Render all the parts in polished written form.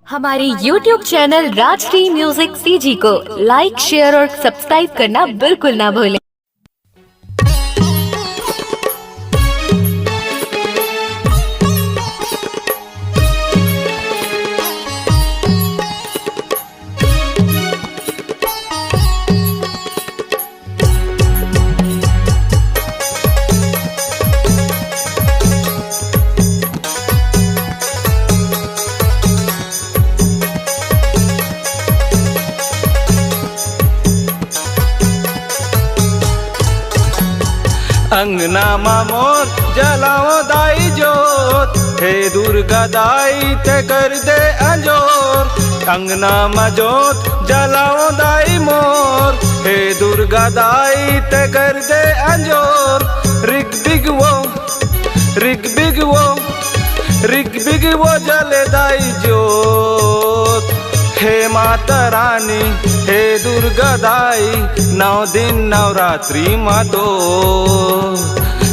हमारे YouTube channel Rajshri music CG को like, share और सब्सक्राइब करना बिल्कुल ना भूलें। अंगना मोर जलाओ दाई जोत, हे दुर्गा दाई ते कर दे अंजोर। अंगना जोत जलाओ दाई मोर, हे दुर्गा दाई ते कर दे अंजोर। रिग बिग वो जले दाई जोत, हे माता रानी हे दुर्गा दाई, 9 दिन नवरात्रि मातो।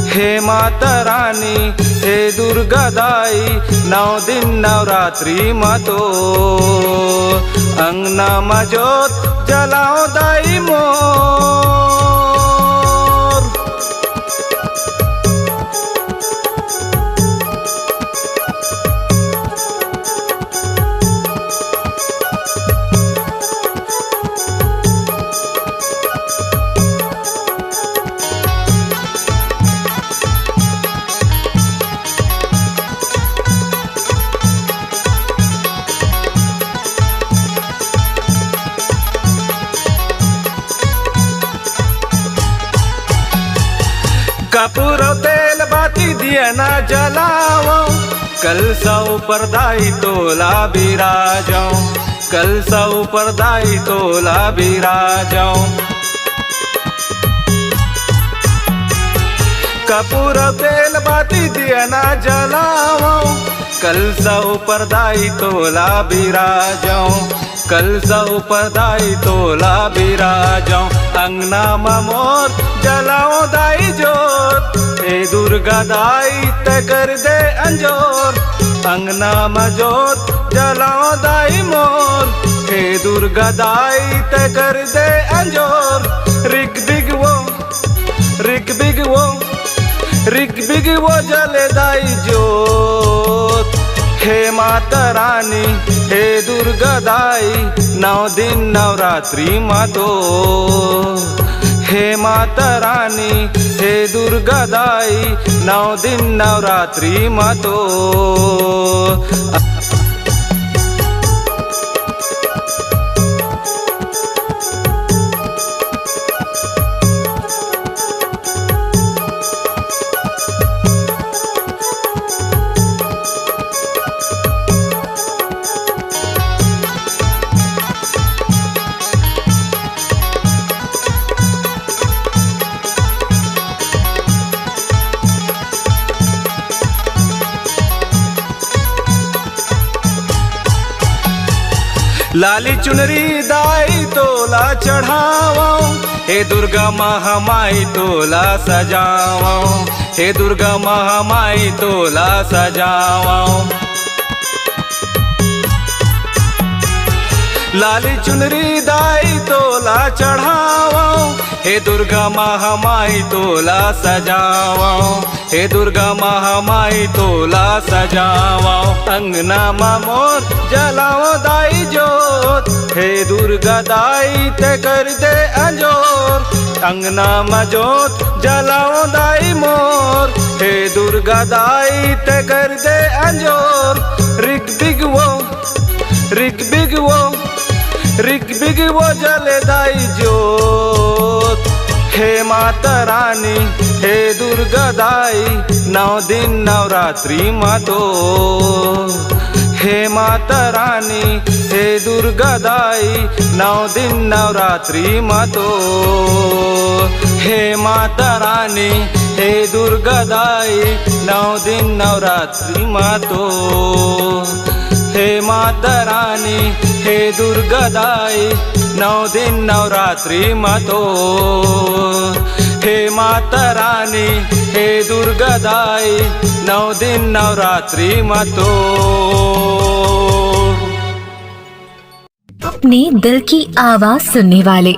हे माता रानी हे दुर्गा दाई, 9 दिन नवरात्रि मातो। अंगना में जोत जलाओ दाई मोर। कपूर तेल बाती दिया ना जलाओ, कल सौ पर दाई तोला बिराजाओ। कल सौ पर दाई तोला बिराजाओ। कपूर तेल बाती दिया ना जलाओ, कल सौ पर दाई तोला बिराजाओ। कल सौ पर दाई तोला बिराजाओ। अंगना मोर जलाओ दाई जोत, हे दुर्गा दाई ते कर दे अंजोर। अंगना जोत जलाओ दाई मोर, हे दुर्गा दाई ते कर दे अंजोर। रिग बिग वो जले दाई जोत, हे माता रानी हे दुर्गा दाई, 9 दिन नवरात्रि मातो। हे माता रानी हे दुर्गा दाई, 9 दिन नवरात्रि मातो। लाली चुनरी दाई तोला चढ़ाओ, हे दुर्गा महामाई तोला सजाओ। हे दुर्गा महामाई तोला सजाओ। लाली चुनरी दाई तोला चढ़ाओ, हे दुर्गा महामाई तोला सजाओ। हे दुर्गा महामाई तोला सजाओ। अंगना मोर जलाओ दाई जोत, हे दुर्गा दाई ते कर दे अंजोर। अंगना जोत जलाओ दाई मोर, हे दुर्गा दाई ते कर दे अंजोर। रिग बिग वो जले दाई जोत, हे माता रानी हे दुर्गा दाई, 9 दिन नवरात्रि मातो। हे माता रानी हे दुर्गा दाई, 9 दिन नवरात्रि मातो। हे माता रानी हे दुर्गा दाई, 9 दिन नवरात्रि मातो। हे माता रानी हे दुर्गा दाई, 9 दिन नवरात्रि मातो। हे माता रानी हे दुर्गा दाई, 9 दिन नवरात्रि मातो। अपने दिल की आवाज सुनने वाले,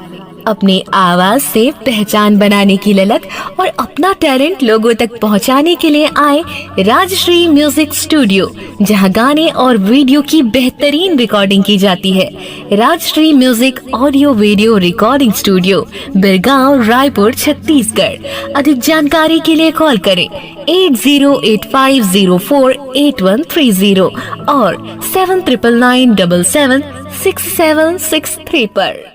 अपने आवाज से पहचान बनाने की ललक और अपना टैलेंट लोगों तक पहुंचाने के लिए आए राजश्री म्यूजिक स्टूडियो, जहां गाने और वीडियो की बेहतरीन रिकॉर्डिंग की जाती है। Rajshri music audio video recording studio, Birgaon, Raipur, Chhattisgarh. अधिक जानकारी के लिए कॉल करें 8085048130 और 7999776763 पर।